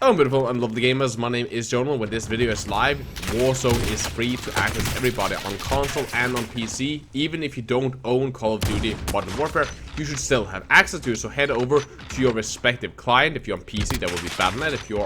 Hello beautiful and lovely gamers, my name is Jonal. When this video is live, Warzone is free to access everybody on console and on PC. Even if you don't own Call of Duty Modern Warfare, you should still have access to it, so head over to your respective client. If you're on PC, that will be Battle.net. If you're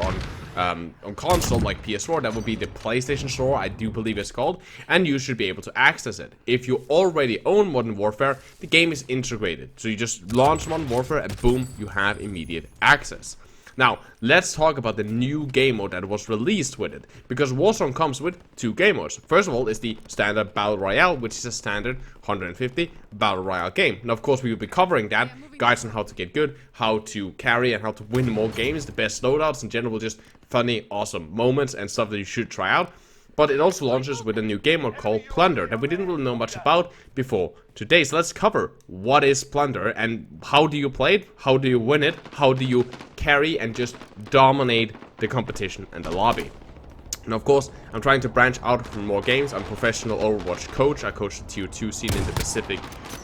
on console like PS4, that would be the PlayStation Store, I do believe it's called, and you should be able to access it. If you already own Modern Warfare, the game is integrated, so you just launch Modern Warfare and boom, you have immediate access. Now, let's talk about the new game mode that was released with it, because Warzone comes with two game modes. First of all is the standard Battle Royale, which is a standard 150 Battle Royale game. Now, of course, we will be covering that, guides on how to get good, how to carry, and how to win more games, the best loadouts, in general, just funny, awesome moments and stuff that you should try out. But it also launches with a new game mode called Plunder that we didn't really know much about before today. So let's cover what is Plunder and how do you play it, how do you win it, how do you carry and just dominate the competition and the lobby. And of course, I'm trying to branch out from more games. I'm a professional Overwatch coach. I coach the Tier 2 scene in the Pacific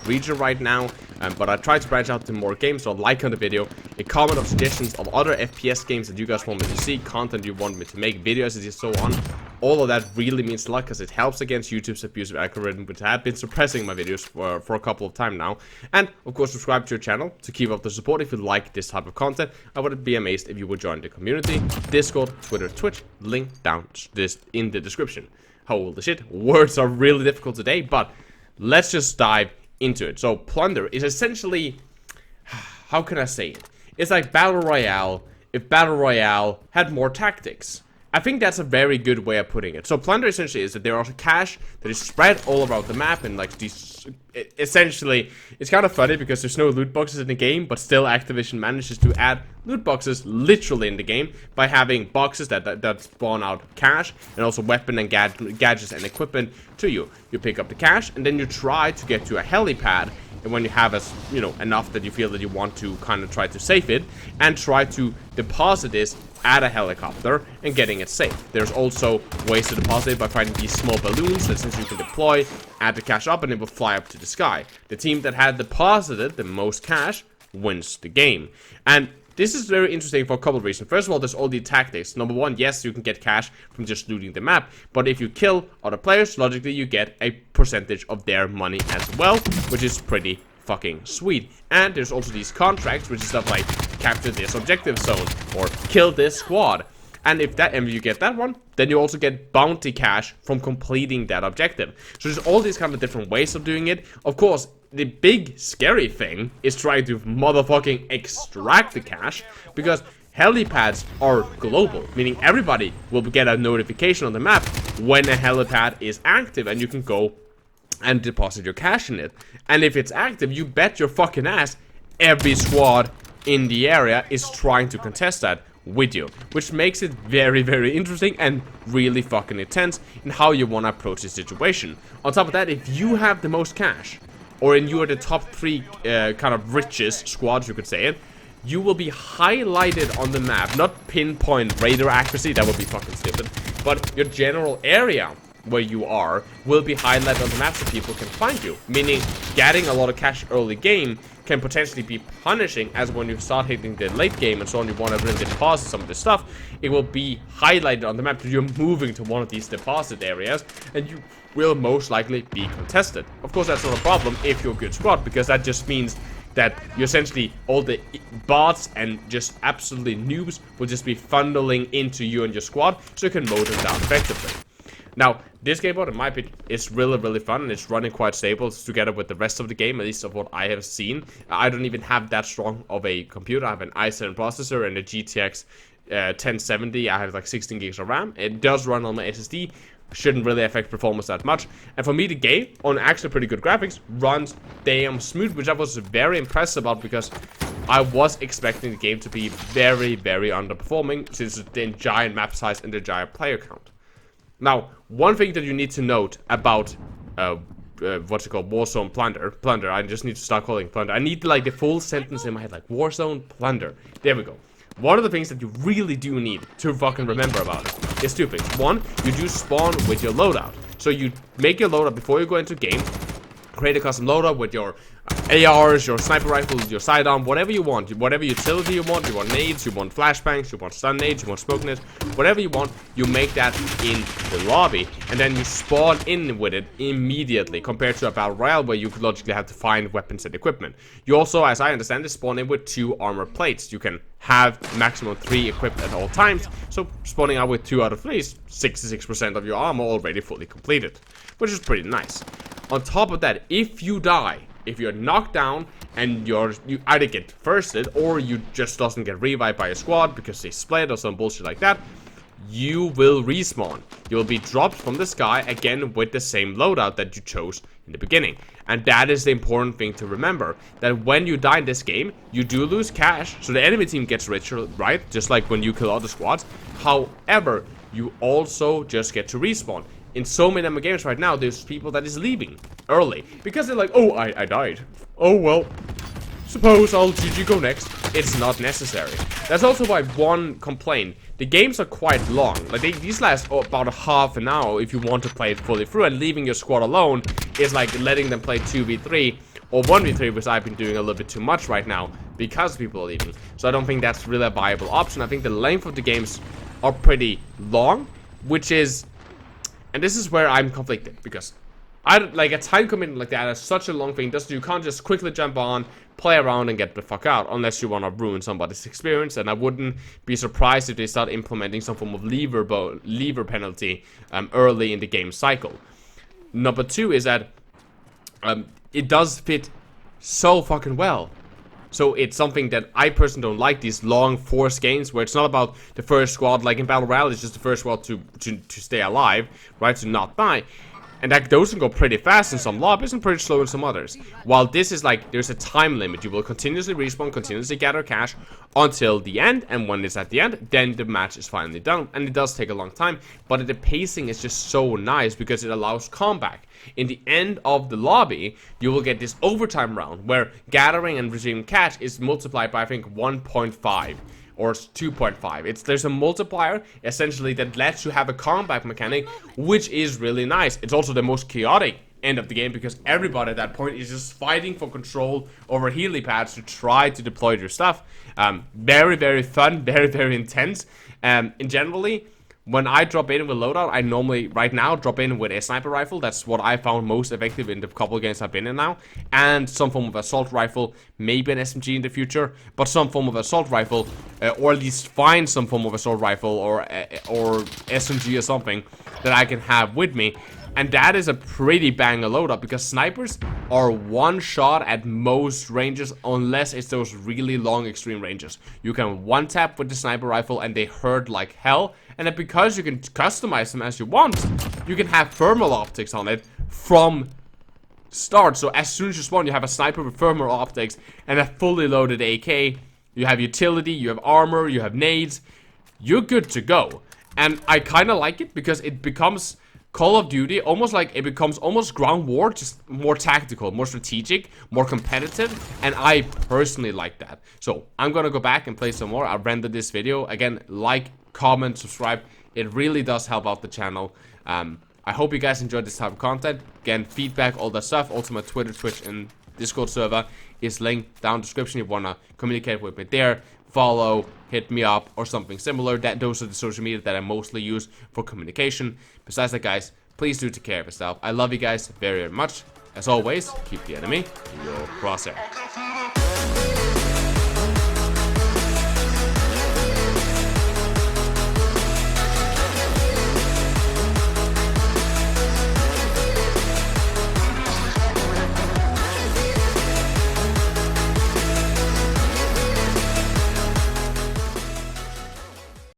region right now. But I try to branch out to more games, so like on the video, a comment of suggestions of other FPS games that you guys want me to see, content you want me to make, videos and so on. All of that really means a lot because it helps against YouTube's abusive algorithm, which have been suppressing my videos for a couple of times now. And of course, subscribe to your channel to keep up the support if you like this type of content. I would be amazed if you would join the community, Discord, Twitter, Twitch, link down this in the description. Holy shit, words are really difficult today, but let's just dive into it. So Plunder is essentially, how can I say it? It's like Battle Royale if Battle Royale had more tactics. I think that's a very good way of putting it. So Plunder essentially is that there are cash that is spread all around the map, and like these, essentially, it's kind of funny because there's no loot boxes in the game, but still Activision manages to add loot boxes literally in the game by having boxes that spawn out cash and also weapon and gadgets and equipment to you. You pick up the cash and then you try to get to a helipad. And when you have enough that you feel that you want to kind of try to save it and try to deposit this at a helicopter and getting it safe. There's also ways to deposit it by finding these small balloons that since you can deploy, add the cash up and it will fly up to the sky. The team that had deposited the most cash wins the game. And this is very interesting for a couple of reasons. First of all, there's all the tactics. Number one, yes, you can get cash from just looting the map, but if you kill other players, logically you get a percentage of their money as well, which is pretty fucking sweet. And there's also these contracts, which is stuff like capture this objective zone or kill this squad. And if you get that one, then you also get bounty cash from completing that objective. So there's all these kind of different ways of doing it. Of course, the big scary thing is trying to motherfucking extract the cash, because helipads are global, meaning everybody will get a notification on the map when a helipad is active and you can go and deposit your cash in it. And if it's active, you bet your fucking ass every squad in the area is trying to contest that with you, which makes it very, very interesting and really fucking intense in how you want to approach the situation. On top of that, if you have the most cash, or in you are the top 3 kind of richest squads, you could say it, you will be highlighted on the map, not pinpoint radar accuracy, that would be fucking stupid, but your general area where you are will be highlighted on the map so people can find you, meaning getting a lot of cash early game can potentially be punishing, as when you start hitting the late game and so on, you want to really deposit some of this stuff, it will be highlighted on the map that you're moving to one of these deposit areas and you will most likely be contested. Of course, that's not a problem if you're a good squad, because that just means that you essentially, all the bots and just absolutely noobs will just be funneling into you and your squad, so you can mow them down effectively. Now, this game mode, in my opinion, is really, really fun, and it's running quite stable together with the rest of the game, at least of what I have seen. I don't even have that strong of a computer. I have an i7 processor and a GTX 1070. I have like 16 gigs of RAM. It does run on my SSD. Shouldn't really affect performance that much. And for me, the game, on actually pretty good graphics, runs damn smooth, which I was very impressed about, because I was expecting the game to be very, very underperforming since the giant map size and the giant player count. Now, one thing that you need to note about what's it called, Warzone Plunder. I just need to start calling it Plunder. I need like the full sentence in my head, like Warzone Plunder. There we go. One of the things that you really do need to fucking remember about it is 2 things. One, you do spawn with your loadout. So you make your loadout before you go into game. Create a custom loadout with your ARs, your sniper rifles, your sidearm, whatever you want, whatever utility you want nades, you want flashbangs, you want stun nades, you want smoke nades, whatever you want, you make that in the lobby, and then you spawn in with it immediately, compared to a battle royale where you could logically have to find weapons and equipment. You also, as I understand it, spawn in with 2 armor plates. You can have maximum 3 equipped at all times, so spawning out with 2 out of 3 is 66% of your armor already fully completed, which is pretty nice. On top of that, if you die, if you're knocked down and you either get firsted or you just doesn't get revived by a squad because they split or some bullshit like that, you will respawn. You will be dropped from the sky again with the same loadout that you chose in the beginning. And that is the important thing to remember, that when you die in this game, you do lose cash, so the enemy team gets richer, right? Just like when you kill other squads. However, you also just get to respawn. In so many other games right now, there's people that is leaving early because they're like, oh, I died. Oh, well, suppose I'll GG go next. It's not necessary. That's also why one complaint. The games are quite long. Like, these last about a half an hour if you want to play it fully through, and leaving your squad alone is like letting them play 2v3 or 1v3, which I've been doing a little bit too much right now because people are leaving. So I don't think that's really a viable option. I think the length of the games are pretty long, which is... And this is where I'm conflicted, because like a time commitment like that is such a long thing. You can't just quickly jump on, play around, and get the fuck out, unless you want to ruin somebody's experience. And I wouldn't be surprised if they start implementing some form of lever penalty early in the game cycle. Number 2 is that it does fit so fucking well. So it's something that I personally don't like, these long forced games where it's not about the first squad, like in Battle Royale, it's just the first squad to stay alive, right, to not die. And that those can go pretty fast in some lobbies and pretty slow in some others. While this is like, there's a time limit. You will continuously respawn, continuously gather cash until the end. And when it's at the end, then the match is finally done. And it does take a long time. But the pacing is just so nice because it allows comeback. In the end of the lobby, you will get this overtime round where gathering and receiving cash is multiplied by, I think, 1.5. Or 2.5. There's a multiplier essentially that lets you have a comeback mechanic, which is really nice. It's also the most chaotic end of the game because everybody at that point is just fighting for control over heli pads to try to deploy their stuff. Very, very fun, very, very intense. And generally, when I drop in with loadout, I normally, right now, drop in with a sniper rifle. That's what I found most effective in the couple of games I've been in now. And some form of assault rifle, maybe an SMG in the future, but some form of assault rifle, or at least find some form of assault rifle or SMG or something that I can have with me. And that is a pretty banger loadout because snipers are one shot at most ranges unless it's those really long extreme ranges. You can one tap with the sniper rifle and they hurt like hell. And then because you can customize them as you want, you can have thermal optics on it from start. So as soon as you spawn, you have a sniper with thermal optics and a fully loaded AK. You have utility, you have armor, you have nades. You're good to go. And I kind of like it because it becomes Call of Duty, almost like it becomes almost ground war, just more tactical, more strategic, more competitive, and I personally like that. So I'm gonna go back and play some more. I'll render this video. Again, like, comment, subscribe. It really does help out the channel. I hope you guys enjoyed this type of content. Again, feedback, all that stuff. Also my Twitter, Twitch, and Discord server is linked down in the description if you wanna communicate with me there. Follow, hit me up, or something similar. Those are the social media that I mostly use for communication. Besides that, guys, please do take care of yourself. I love you guys very, very much. As always, keep the enemy in your crosshair.